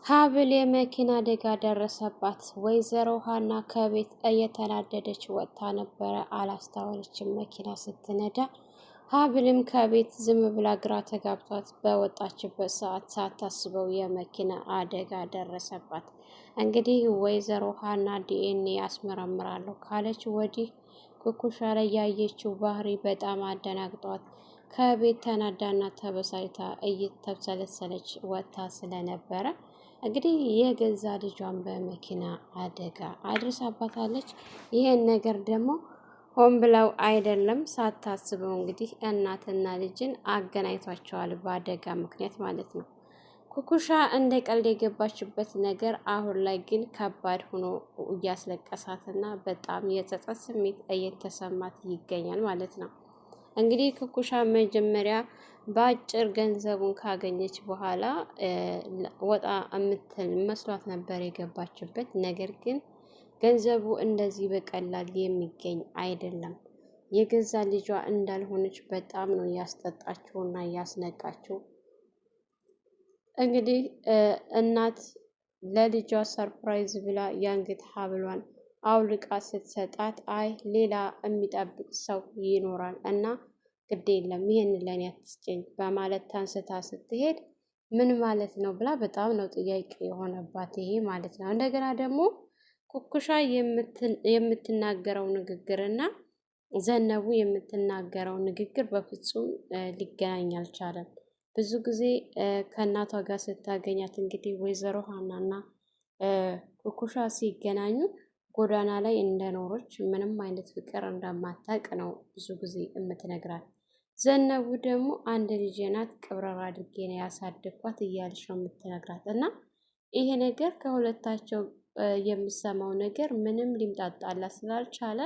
ሀብል የመኪና አደጋ ደረሰባት። ወይዘሮ ሀና ከቤት እየተናደደች ወጥታ ነበረ። አላስተዋለችም መኪና ስትነዳ። ሀብልም ከቤት ዝም ብላ ግራ ተጋብቷት በወጣችበት ሰዓት ሳታስበው የመኪና አደጋ ደረሰባት። እንግዲህ ወይዘሮ ሀና ዲኤንኤ ያስመረምራለሁ ካለች ወዲህ ኩኩሻ ላይ ያየችው ባህሪ በጣም አደናግጧት ከቤት ተናዳና ተበሳጭታ እየተብሰለሰለች ወጥታ ስለነበረ እንግዲህ የገዛ ልጇን በመኪና አደጋ አድርሳባታለች። ይሄን ነገር ደግሞ ሆን ብለው አይደለም ሳታስበው እንግዲህ እናትና ልጅን አገናኝቷቸዋል በአደጋ ምክንያት ማለት ነው። ኩኩሻ እንደ ቀልድ የገባችበት ነገር አሁን ላይ ግን ከባድ ሆኖ እያስለቀሳትና በጣም የጸጸት ስሜት እየተሰማት ይገኛል ማለት ነው። እንግዲህ ኩኩሻ መጀመሪያ በአጭር ገንዘቡን ካገኘች በኋላ ወጣ እምትል መስሏት ነበር የገባችበት። ነገር ግን ገንዘቡ እንደዚህ በቀላል የሚገኝ አይደለም። የገዛ ልጇ እንዳልሆነች በጣም ነው ያስጠጣችውና ያስነቃችው። እንግዲህ እናት ለልጇ ሰርፕራይዝ ብላ የአንገት ሀብሏን አውልቃ ስትሰጣት አይ ሌላ የሚጠብቅ ሰው ይኖራል እና ግድ የለም ይህን ለኔ አትስጭኝ በማለት ታንስታ ስትሄድ ምን ማለት ነው ብላ በጣም ነው ጥያቄ የሆነባት ይሄ ማለት ነው። እንደገና ደግሞ ኩኩሻ የምትናገረው ንግግር እና ዘነቡ የምትናገረው ንግግር በፍጹም ሊገናኝ አልቻለም። ብዙ ጊዜ ከእናቷ ጋር ስታገኛት እንግዲህ ወይዘሮ ሀናና ኩኩሻ ሲገናኙ ጎዳና ላይ እንደኖረች ምንም አይነት ፍቅር እንደማታውቅ ነው ብዙ ጊዜ የምትነግራት። ዘነቡ ደግሞ አንድ ልጄ ናት ቅብረራ አድርጌ ነው ያሳደግኳት እያለች ነው የምትነግራት። እና ይሄ ነገር ከሁለታቸው የምሰማው ነገር ምንም ሊምጣጣላት ስላልቻለ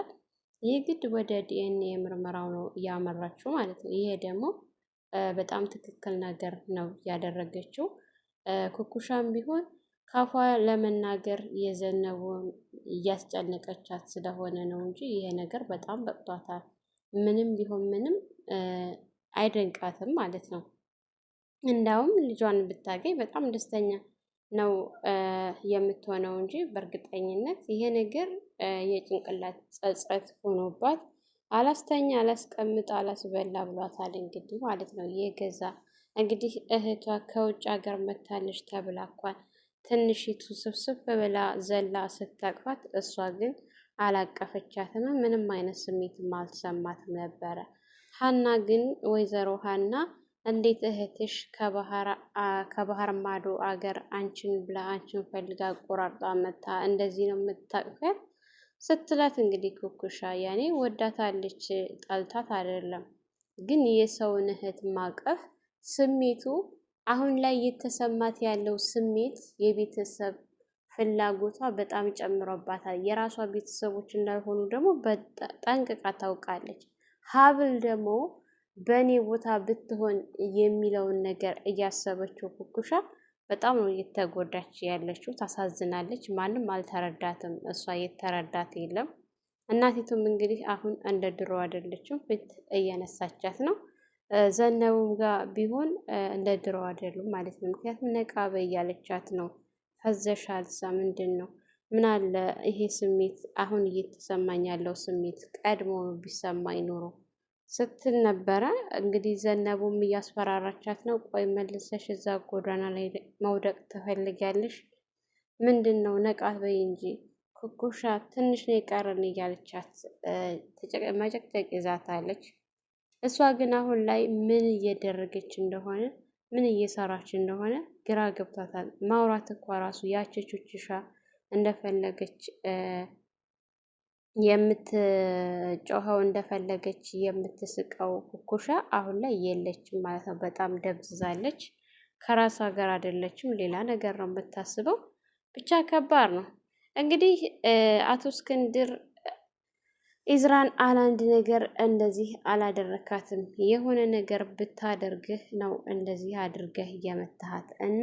የግድ ወደ ዲኤንኤ ምርመራው ነው እያመራችው ማለት ነው። ይሄ ደግሞ በጣም ትክክል ነገር ነው ያደረገችው። ኩኩሻም ቢሆን ካፏ ለመናገር የዘነቡን እያስጨነቀቻት ስለሆነ ነው እንጂ ይሄ ነገር በጣም በቅቷታል። ምንም ቢሆን ምንም አይደንቃትም ማለት ነው። እንዳውም ልጇን ብታገኝ በጣም ደስተኛ ነው የምትሆነው እንጂ በእርግጠኝነት ይሄ ነገር የጭንቅላት ጸጸት ሆኖባት አላስተኛ አላስቀምጥ አላስበላ ብሏታል እንግዲህ ማለት ነው። የገዛ እንግዲህ እህቷ ከውጭ ሀገር መታለች ተብላ እንኳን ትንሽቱ ስብስብ ብላ ዘላ ስታቅፋት እሷ ግን አላቀፈቻትም። ምንም አይነት ስሜትም አልተሰማትም ነበረ። ሀና ግን ወይዘሮ ሀና እንዴት እህትሽ ከባህር ማዶ አገር አንቺን ብላ አንቺን ፈልጋ ቆራርጣ መታ እንደዚህ ነው የምታቅፈት ስትላት እንግዲህ ኩኩሻ ያኔ ወዳታለች ጠልታት አይደለም። ግን የሰውን እህት ማቀፍ ስሜቱ አሁን ላይ የተሰማት ያለው ስሜት የቤተሰብ ፍላጎቷ በጣም ጨምሮባታል። የራሷ ቤተሰቦች እንዳልሆኑ ደግሞ ጠንቅቃ ታውቃለች። ሀብል ደግሞ በእኔ ቦታ ብትሆን የሚለውን ነገር እያሰበችው ኩኩሻ በጣም ነው እየተጎዳች ያለችው። ታሳዝናለች። ማንም አልተረዳትም። እሷ የተረዳት የለም። እናቲቱም እንግዲህ አሁን እንደ ድሮ አይደለችም። ፊት እየነሳቻት ነው። ዘነቡም ጋር ቢሆን እንደ ድሮ አይደሉም ማለት ነው። ምክንያቱም ነቃ በይ እያለቻት ነው። ፈዘሻል እዛ ምንድን ነው ምን አለ ይሄ ስሜት አሁን እየተሰማኝ ያለው ስሜት ቀድሞ ቢሰማኝ ኖሮ ስትል ነበረ። እንግዲህ ዘነቡም እያስፈራራቻት ነው። ቆይ መልሰሽ እዛ ጎዳና ላይ መውደቅ ትፈልጊያለሽ? ምንድን ነው ነቃት በይ እንጂ ኩኩሻ ትንሽ ነው የቀረን እያለቻት መጨቅጨቅ ይዛታለች። እሷ ግን አሁን ላይ ምን እየደረገች እንደሆነ ምን እየሰራች እንደሆነ ግራ ገብቷታል። ማውራት እኮ ራሱ ያቸቹችሻ እንደፈለገች የምትጮኸው እንደፈለገች የምትስቀው ኩኩሻ አሁን ላይ የለችም ማለት ነው። በጣም ደብዝዛለች። ከራሷ ጋር አይደለችም። ሌላ ነገር ነው የምታስበው። ብቻ ከባድ ነው። እንግዲህ አቶ እስክንድር ኢዝራን አላንድ ነገር እንደዚህ አላደረካትም፣ የሆነ ነገር ብታደርግህ ነው እንደዚህ አድርገህ እየመታሃት እና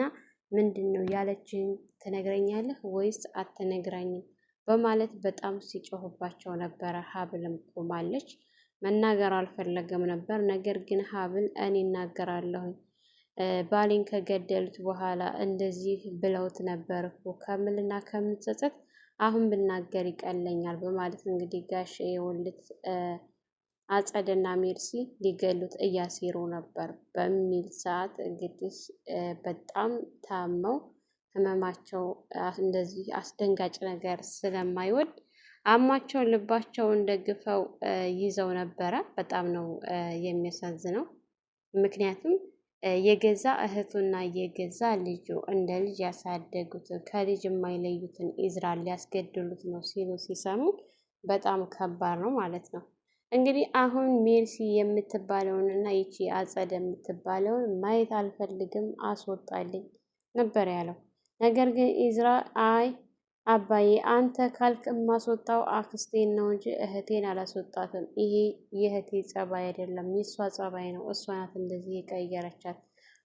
ምንድን ነው ያለችን ትነግረኛለህ ወይስ አትነግረኝም? በማለት በጣም ሲጮህባቸው ነበረ። ሀብልም ቆማለች። መናገር አልፈለገም ነበር። ነገር ግን ሀብል እኔ እናገራለሁኝ ባሌን ከገደሉት በኋላ እንደዚህ ብለውት ነበር እኮ ከምልና ከምጸጸት አሁን ብናገር ይቀለኛል በማለት እንግዲህ ጋሽ የወልት አጸደና ሜርሲ ሊገሉት እያሴሩ ነበር በሚል ሰዓት እንግዲህ በጣም ታመው ህመማቸው እንደዚህ አስደንጋጭ ነገር ስለማይወድ አሟቸው ልባቸውን ደግፈው ይዘው ነበረ። በጣም ነው የሚያሳዝነው። ምክንያቱም የገዛ እህቱና የገዛ ልጁ እንደ ልጅ ያሳደጉትን ከልጅ የማይለዩትን ኢዝራን ሊያስገድሉት ነው ሲሉ ሲሰሙ በጣም ከባድ ነው ማለት ነው። እንግዲህ አሁን ሜርሲ የምትባለውን እና ይቺ አጸደ የምትባለውን ማየት አልፈልግም አስወጣልኝ ነበር ያለው። ነገር ግን ኢዝራ አይ አባዬ አንተ ካልክ የማስወጣው አክስቴን ነው እንጂ እህቴን አላስወጣትም። ይሄ የእህቴ ጸባይ አይደለም፣ የእሷ ጸባይ ነው። እሷ ናት እንደዚህ የቀየረቻት።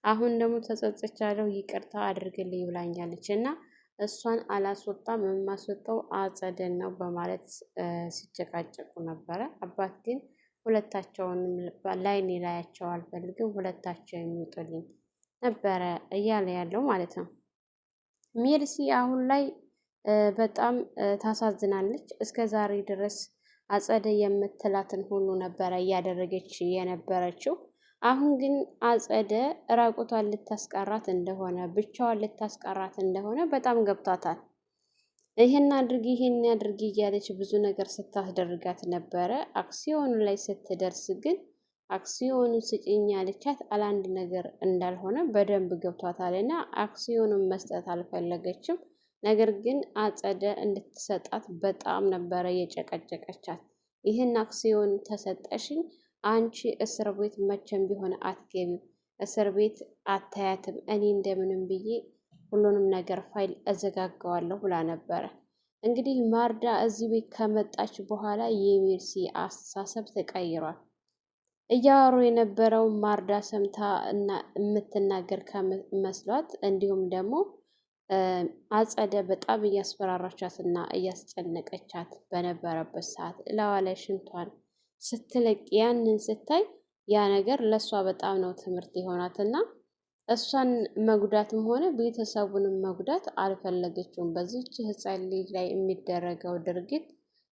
አሁን ደግሞ ተጸጽቻለሁ፣ ይቅርታ አድርግልኝ ብላኛለች እና እሷን አላስወጣም፣ የማስወጣው አጸደን ነው በማለት ሲጨቃጨቁ ነበረ። አባት ግን ሁለታቸውንም ላይኔ ላያቸው አልፈልግም፣ ሁለታቸው የሚውጡልኝ ነበረ እያለ ያለው ማለት ነው። ሜርሲ አሁን ላይ በጣም ታሳዝናለች። እስከ ዛሬ ድረስ አጸደ የምትላትን ሁሉ ነበረ እያደረገች የነበረችው። አሁን ግን አጸደ ራቁቷን ልታስቀራት እንደሆነ ብቻዋን ልታስቀራት እንደሆነ በጣም ገብቷታል። ይህን አድርጊ ይህን አድርጊ እያለች ብዙ ነገር ስታስደርጋት ነበረ። አክሲዮኑ ላይ ስትደርስ ግን አክሲዮኑ ስጭኝ ያለቻት አላንድ ነገር እንዳልሆነ በደንብ ገብቷታል እና አክሲዮኑን መስጠት አልፈለገችም። ነገር ግን አጸደ እንድትሰጣት በጣም ነበረ የጨቀጨቀቻት። ይህን አክሲዮን ተሰጠሽኝ አንቺ እስር ቤት መቼም ቢሆን አትገቢም፣ እስር ቤት አታያትም፣ እኔ እንደምንም ብዬ ሁሉንም ነገር ፋይል እዘጋገዋለሁ ብላ ነበረ። እንግዲህ ማርዳ እዚህ ቤት ከመጣች በኋላ የሜርሲ አስተሳሰብ ተቀይሯል። እያወሩ የነበረው ማርዳ ሰምታ እና የምትናገር ከመስሏት እንዲሁም ደግሞ አጸደ በጣም እያስፈራራቻት እና እያስጨነቀቻት በነበረበት ሰዓት እላዋ ላይ ሽንቷን ስትለቅ ያንን ስታይ ያ ነገር ለእሷ በጣም ነው ትምህርት የሆናት እና እሷን መጉዳትም ሆነ ቤተሰቡንም መጉዳት አልፈለገችውም። በዚች ህፃን ልጅ ላይ የሚደረገው ድርጊት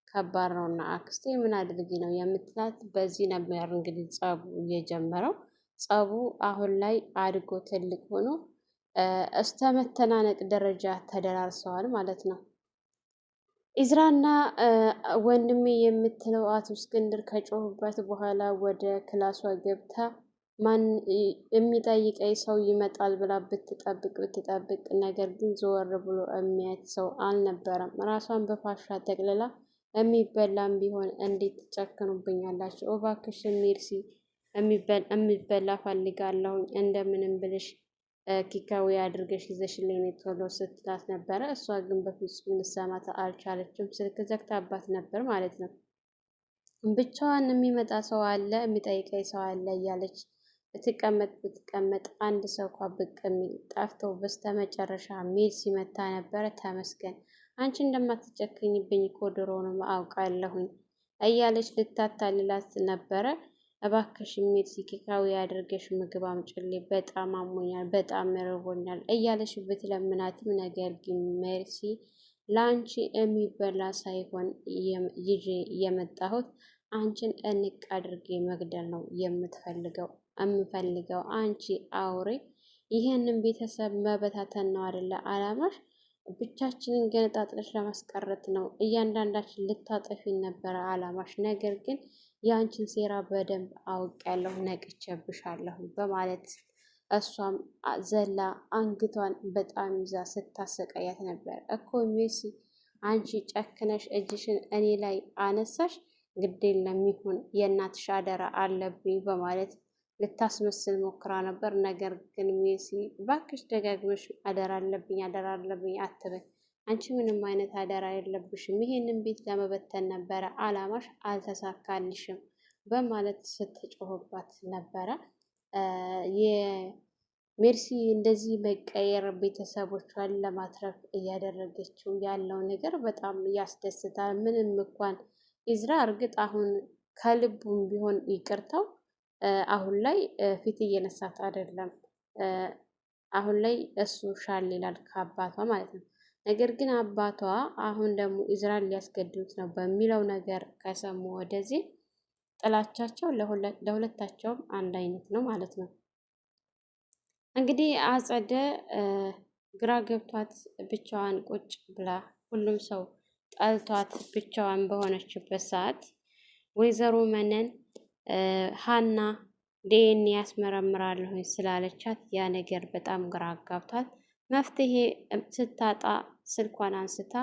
ከባድ ነው እና አክስቴ ምን አድርጊ ነው የምትላት። በዚህ ነበር እንግዲህ ጸቡ የጀመረው። ጸቡ አሁን ላይ አድጎ ትልቅ ሆኖ እስከ መተናነቅ ደረጃ ተደራርሰዋል ማለት ነው። ኢዝራና ወንድሜ የምትለው አቶ እስክንድር ከጮሁበት በኋላ ወደ ክላሷ ገብታ ማን የሚጠይቀኝ ሰው ይመጣል ብላ ብትጠብቅ ነገር ግን ዘወር ብሎ የሚያየት ሰው አልነበረም። ራሷን በፋሻ ጠቅልላ የሚበላም ቢሆን እንዴት ትጨክኑብኛላችሁ? እባክሽ ሜርሲ የሚበላ ፈልጋለሁኝ እንደምንም ብልሽ ኪካዊ አድርገሽ ይዘሽልኝ ቶሎ ስትላት ነበረ። እሷ ግን በፍጹም ልትሰማት አልቻለችም። ስልክ ዘግታባት ነበር ማለት ነው። ብቻዋን የሚመጣ ሰው አለ፣ የሚጠይቀኝ ሰው አለ እያለች ብትቀመጥ አንድ ሰው እንኳ ብቅ የሚል ጠፍተው በስተመጨረሻ ሜርሲ መታ ነበረ። ተመስገን አንቺ እንደማትጨክኝብኝ እኮ ድሮ ነው አውቃለሁኝ እያለች ልታታልላት ነበረ። እባክሽ ሜርሲ ኬካዊ ያደርገሽ ምግብ አምጪልኝ፣ በጣም አሞኛል፣ በጣም ርቦኛል እያለሽ ብትለምናትም ነገር ግን ሜርሲ ለአንቺ የሚበላ ሳይሆን ይዤ የመጣሁት አንቺን እንቅ አድርጌ መግደል ነው የምፈልገው አንቺ አውሬ፣ ይህንን ቤተሰብ መበታተን ነው አይደለ አላማሽ? ብቻችንን ገነጣጥለሽ ለማስቀረት ነው፣ እያንዳንዳችን ልታጠፊን ነበረ አላማሽ። ነገር ግን የአንቺን ሴራ በደንብ አውቄያለሁ፣ ነቅቼብሻለሁ በማለት እሷም ዘላ አንግቷን በጣም ይዛ ስታሰቃያት ነበር። እኮ ሜርሲ አንቺ ጨክነሽ እጅሽን እኔ ላይ አነሳሽ፣ ግዴን ለሚሆን የእናትሽ አደራ አለብኝ በማለት ልታስመስል ሞክራ ነበር። ነገር ግን ሜርሲ ባክሽ ደጋግመሽ አደራ አለብኝ አትበይ፣ አንቺ ምንም አይነት አደራ የለብሽም፣ ይሄንን ቤት ለመበተን ነበረ አላማሽ፣ አልተሳካልሽም በማለት ስትጮህባት ነበረ። የሜርሲ እንደዚህ መቀየር ቤተሰቦቿን ለማትረፍ እያደረገችው ያለው ነገር በጣም ያስደስታል። ምንም እንኳን ኢዝራ እርግጥ አሁን ከልቡም ቢሆን ይቅርታው አሁን ላይ ፊት እየነሳት አይደለም። አሁን ላይ እሱ ሻል ይላል ከአባቷ ማለት ነው። ነገር ግን አባቷ አሁን ደግሞ ኢዝራን ሊያስገድሉት ነው በሚለው ነገር ከሰሙ ወደዚህ ጥላቻቸው ለሁለታቸውም አንድ አይነት ነው ማለት ነው። እንግዲህ አጸደ ግራ ገብቷት ብቻዋን ቁጭ ብላ ሁሉም ሰው ጠልቷት ብቻዋን በሆነችበት ሰዓት ወይዘሮ መነን ሀና ዲኤንኤ ያስመረምራለሁ ስላለቻት ያ ነገር በጣም ግራ አጋብቷት መፍትሄ ስታጣ ስልኳን አንስታ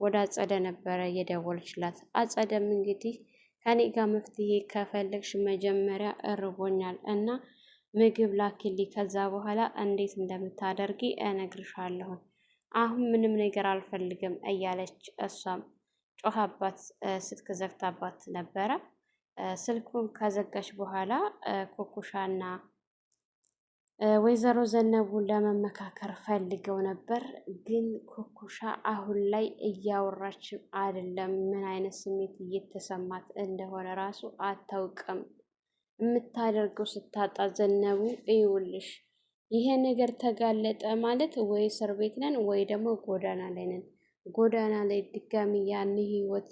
ወደ አጸደ ነበረ የደወለችላት። አጸደም እንግዲህ ከኔ ጋር መፍትሄ ከፈለግሽ መጀመሪያ እርቦኛል እና ምግብ ላኪልኝ፣ ከዛ በኋላ እንዴት እንደምታደርጊ እነግርሻለሁ። አሁን ምንም ነገር አልፈልግም እያለች እሷም ጮኻባት ስልክ ዘግታባት ነበረ። ስልኩን ከዘጋች በኋላ ኩኩሻና ወይዘሮ ዘነቡ ለመመካከር ፈልገው ነበር። ግን ኩኩሻ አሁን ላይ እያወራችም አይደለም። ምን አይነት ስሜት እየተሰማት እንደሆነ ራሱ አታውቅም። የምታደርገው ስታጣ ዘነቡ እይውልሽ፣ ይሄ ነገር ተጋለጠ ማለት ወይ እስር ቤት ነን ወይ ደግሞ ጎዳና ላይ ነን። ጎዳና ላይ ድጋሚ ያን ህይወት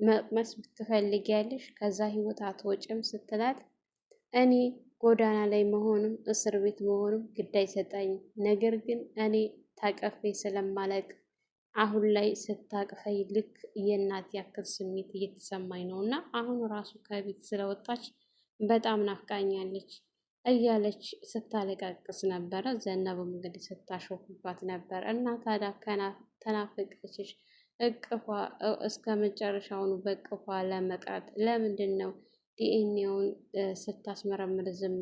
መቅመስ ትፈልጊያለሽ? ከዛ ህይወት አትወጭም ስትላት እኔ ጎዳና ላይ መሆኑም እስር ቤት መሆኑም ግድ አይሰጠኝም። ነገር ግን እኔ ታቀፌ ስለማለቅ አሁን ላይ ስታቅፈኝ ልክ የእናት ያክል ስሜት እየተሰማኝ ነው እና አሁን ራሱ ከቤት ስለወጣች በጣም ናፍቃኛለች እያለች ስታለቃቅስ ነበረ። ዘነብም እንግዲህ ስታሾፍባት ነበር እና ታዲያ ተናፍቀችሽ እቅፏ እስከ መጨረሻውኑ በቅፏ ለመቅረት ለምንድን ነው ዲኤንኤውን ስታስመረምር ዝም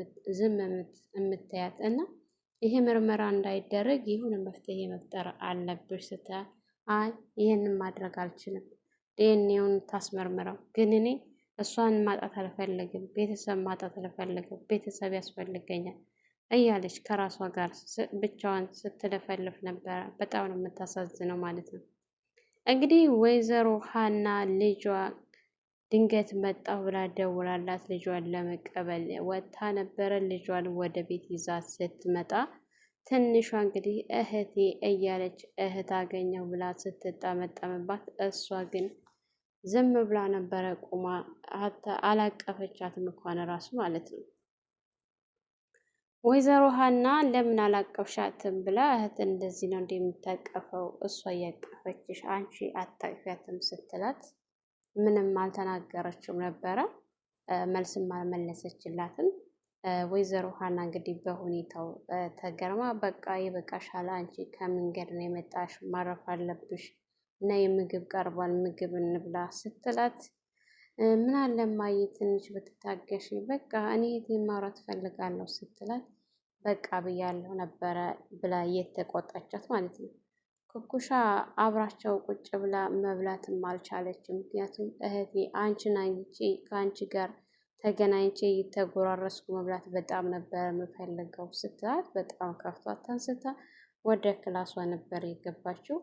የምታያት? እና ይሄ ምርመራ እንዳይደረግ የሆነ መፍትሄ መፍጠር አለብሽ ስትል አይ ይህንን ማድረግ አልችልም፣ ዲኤንኤውን ታስመርምረው፣ ግን እኔ እሷን ማጣት አልፈለግም፣ ቤተሰብ ማጣት አልፈለግም፣ ቤተሰብ ያስፈልገኛል እያለች ከራሷ ጋር ብቻዋን ስትለፈልፍ ነበረ። በጣም ነው የምታሳዝነው ማለት ነው። እንግዲህ ወይዘሮ ሀና ልጇ ድንገት መጣሁ ብላ ደውላላት ልጇን ለመቀበል ወጥታ ነበረ። ልጇን ወደ ቤት ይዛ ስትመጣ ትንሿ እንግዲህ እህቴ እያለች እህት አገኘሁ ብላ ስትጠመጠምባት፣ እሷ ግን ዝም ብላ ነበረ ቁማ፣ አላቀፈቻትም እንኳን ራሱ ማለት ነው። ወይዘሮ ሀና ለምን አላቀፍሻትም ብላ እህት እንደዚህ ነው እንደምታቀፈው እሷ እያቀፈችሽ አንቺ አታቅፊያትም ስትላት ምንም አልተናገረችም ነበረ። መልስም አልመለሰችላትም። ወይዘሮ ሀና እንግዲህ በሁኔታው ተገርማ በቃ ይበቃሻል፣ አንቺ ከመንገድ ነው የመጣሽ፣ ማረፍ አለብሽ እና የምግብ ቀርቧል ምግብ እንብላ ስትላት ምን አለ እማዬ ትንሽ ብትታገሽ፣ በቃ እኔ የት ማውራት ፈልጋለሁ ስትላት በቃ ብያለሁ ነበረ ብላ እየተቆጣቻት ማለት ነው። ኩኩሻ አብራቸው ቁጭ ብላ መብላትም አልቻለችም። ምክንያቱም እህቴ አንቺን አግኝቼ ከአንቺ ጋር ተገናኝቼ እየተጎራረስኩ መብላት በጣም ነበር የምፈልገው ስትላት በጣም ከፍቷት ተንስታ ወደ ክላሷ ነበር የገባችው።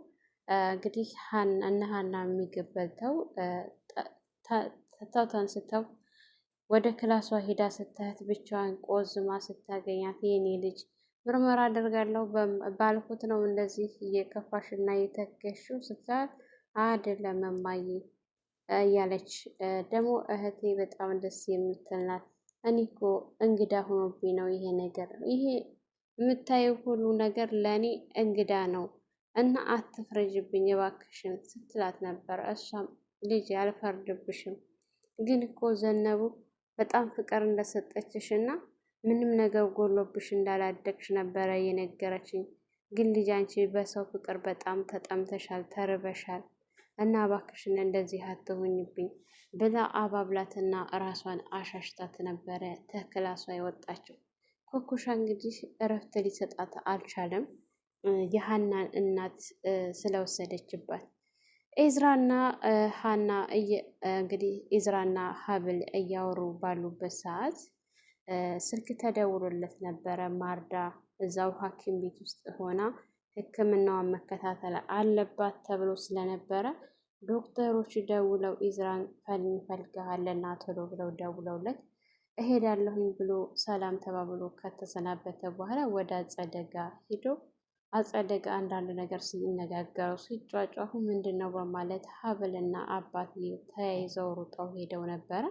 እንግዲህ እነ ሀና ምግብ በልተው ተንስተው ወደ ክላሷ ሄዳ ስታያት ብቻዋን ቆዝማ ስታገኛት የኔ ልጅ ምርመራ አደርጋለሁ ባልኩት ነው እንደዚህ እየከፋሽ እና እየተከሽው ስትላት አይደለም እማዬ እያለች ደግሞ እህቴ በጣም ደስ የምትል ናት። እኔ እኮ እንግዳ ሆኖብኝ ነው ይሄ ነገር፣ ይሄ የምታየው ሁሉ ነገር ለእኔ እንግዳ ነው እና አትፍረጅብኝ እባክሽን ስትላት ነበር። እሷም ልጅ አልፈርድብሽም፣ ግን እኮ ዘነቡ በጣም ፍቅር እንደሰጠችሽ እና ምንም ነገር ጎሎብሽ እንዳላደግሽ ነበረ የነገረችኝ። ግን ልጅ አንቺ በሰው ፍቅር በጣም ተጠምተሻል፣ ተርበሻል እና እባክሽን እንደዚህ አትሆኝብኝ ብላ አባብላትና ራሷን አሻሽታት ነበረ ተክላሷ የወጣችው። ኩኩሻ እንግዲህ እረፍት ሊሰጣት አልቻለም፣ የሀናን እናት ስለወሰደችባት። ኢዝራና ሀና እንግዲህ ኢዝራና ሀብል እያወሩ ባሉበት ሰዓት ስልክ ተደውሎለት ነበረ። ማርዳ እዛው ሐኪም ቤት ውስጥ ሆና ሕክምናዋን መከታተል አለባት ተብሎ ስለነበረ ዶክተሮች ደውለው ኢዝራን እንፈልግሃለን ቶሎ ብለው ደውለውለት እሄዳለሁኝ ብሎ ሰላም ተባብሎ ከተሰናበተ በኋላ ወደ አጸደ ጋ ሄዶ አጸደ ጋ አንዳንድ ነገር ሲነጋገሩ ሲጫጫሁ ምንድን ነው በማለት ሀብልና አባትየው ተያይዘው ሩጠው ሄደው ነበረ።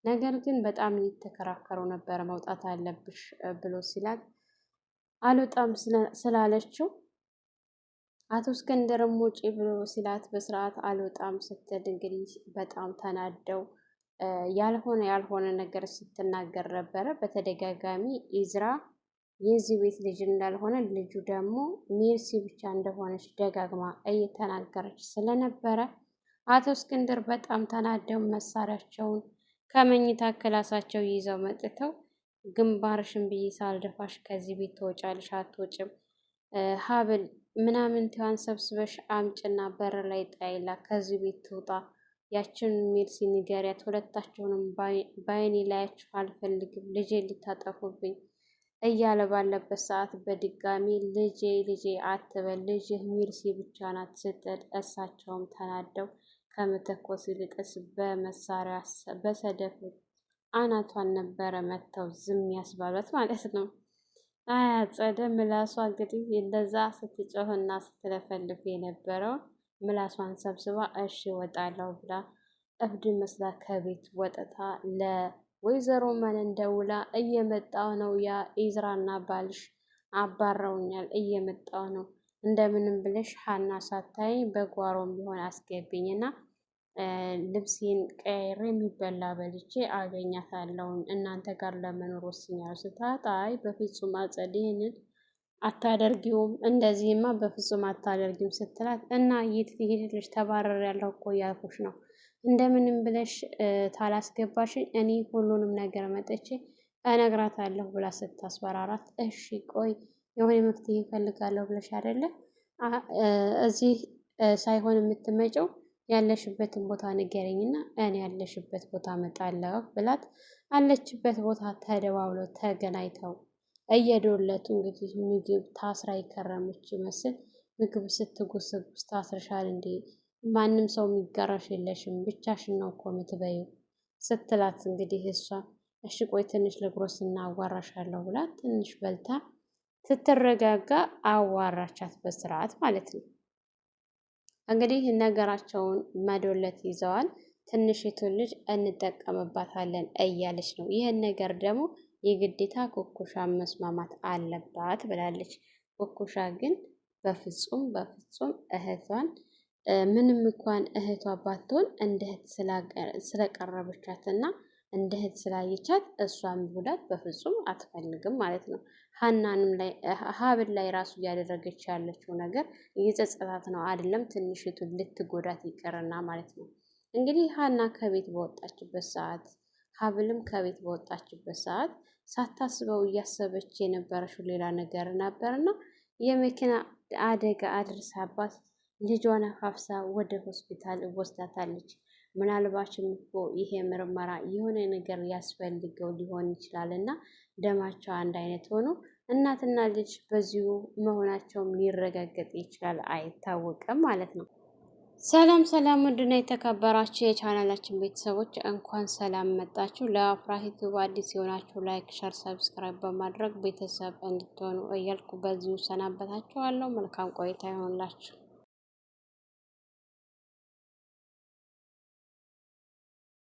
ነገር ግን በጣም እየተከራከሩ ነበረ። መውጣት አለብሽ ብሎ ሲላት አልወጣም ስላለችው አቶ እስክንድርም ውጪ ብሎ ሲላት በስርዓት አልወጣም ስትል እንግዲህ በጣም ተናደው ያልሆነ ነገር ስትናገር ነበረ። በተደጋጋሚ ኢዝራ የዚህ ቤት ልጅ እንዳልሆነ ልጁ ደግሞ ሜርሲ ብቻ እንደሆነች ደጋግማ እየተናገረች ስለነበረ አቶ እስክንድር በጣም ተናደው መሳሪያቸውን ከመኝታ ክላሳቸው ይዘው መጥተው ግንባርሽን ብዬ ሳልደፋሽ ከዚህ ቤት ትወጫለሽ አትወጭም፣ ሀብል ምናምን ትዋን ሰብስበሽ አምጭና በር ላይ ጣይላ ከዚህ ቤት ትውጣ፣ ያችን ሜርሲ ንገሪያት፣ ሁለታቸውንም በአይኔ ላያችሁ አልፈልግም፣ ልጄ ልታጠፉብኝ እያለ ባለበት ሰዓት በድጋሚ ልጄ አትበል፣ ልጅህ ሜርሲ ብቻ ናት ስትል እሳቸውም ተናደው ከመተኮስ ይልቅስ በመሳሪያ በሰደፍ አናቷን ነበረ መተው ዝም ያስባሏት ማለት ነው። አያጸደ ምላሷ እንግዲህ እንደዛ ስትጮህና ስትለፈልፍ የነበረውን ምላሷን ሰብስባ እሺ እወጣለሁ ብላ እብድ መስላ ከቤት ወጥታ ለወይዘሮ መነን ደውላ እየመጣው ነው፣ ያ ኢዝራና ባልሽ አባረውኛል፣ እየመጣው ነው፣ እንደምንም ብለሽ ሀና ሳታይ በጓሮም ቢሆን አስገብኝና ልብሴን ቀይሬ የሚበላ በልቼ አገኛታለሁ፣ እናንተ ጋር ለመኖር ወስኛለሁ ስትላት፣ አይ በፍጹም አጸድ ይህንን አታደርጊውም፣ እንደዚህማ በፍጹም አታደርጊም ስትላት፣ እና የት ትሄድልሽ ተባረር ያለው እኮ ያልኩሽ ነው፣ እንደምንም ብለሽ ታላስገባሽኝ እኔ ሁሉንም ነገር መጥቼ እነግራታለሁ ብላ ስታስፈራራት፣ እሺ ቆይ የሆነ መፍትሄ እፈልጋለሁ ብለሽ አይደለ እዚህ ሳይሆን የምትመጪው ያለሽበትን ቦታ ንገረኝና እኔ ያለሽበት ቦታ መጣለሁ ብላት አለችበት ቦታ ተደዋውለው ተገናኝተው እየዶለቱ እንግዲህ ምግብ ታስራ የከረመች ይመስል ምግብ ስትጉስጉስ ታስርሻል እንዴ? ማንም ሰው የሚጋራሽ የለሽም ብቻሽን ነው እኮ የምትበይው ስትላት እንግዲህ እሷ እሺ ቆይ ትንሽ ልጉረስ እና አዋራሻለሁ ብላት ትንሽ በልታ ስትረጋጋ አዋራቻት በስርዓት ማለት ነው። እንግዲህ ነገራቸውን መዶለት ይዘዋል። ትንሽቱ ልጅ እንጠቀምባታለን እያለች ነው። ይህን ነገር ደግሞ የግዴታ ኩኩሻ መስማማት አለባት ብላለች። ኩኩሻ ግን በፍጹም እህቷን ምንም እንኳን እህቷ ባትሆን እንደ እህት ስለቀረበቻት እና እንደ እህት ስላየቻት እሷን ጉዳት በፍጹም አትፈልግም ማለት ነው። ሀናንም ላይ ሀብል ላይ ራሱ እያደረገች ያለችው ነገር እየጸጸታት ነው። አይደለም ትንሽቱን ልትጎዳት ይቀርና ማለት ነው። እንግዲህ ሀና ከቤት በወጣችበት ሰዓት ሀብልም ከቤት በወጣችበት ሰዓት ሳታስበው እያሰበች የነበረችው ሌላ ነገር ነበርና የመኪና አደጋ አድርሳባት ልጇን ሀፍሳ ወደ ሆስፒታል ወስዳታለች። ምናልባችም እኮ ይሄ ምርመራ የሆነ ነገር ያስፈልገው ሊሆን ይችላል እና ደማቸው አንድ አይነት ሆኖ እናትና ልጅ በዚሁ መሆናቸውም ሊረጋገጥ ይችላል፣ አይታወቅም ማለት ነው። ሰላም ውድና የተከበራችሁ የቻናላችን ቤተሰቦች እንኳን ሰላም መጣችሁ። ለአፍራሂት አዲስ የሆናችሁ ላይክ፣ ሸር፣ ሰብስክራይብ በማድረግ ቤተሰብ እንድትሆኑ እያልኩ በዚሁ ሰናበታችኋለሁ። መልካም ቆይታ ይሆንላችሁ።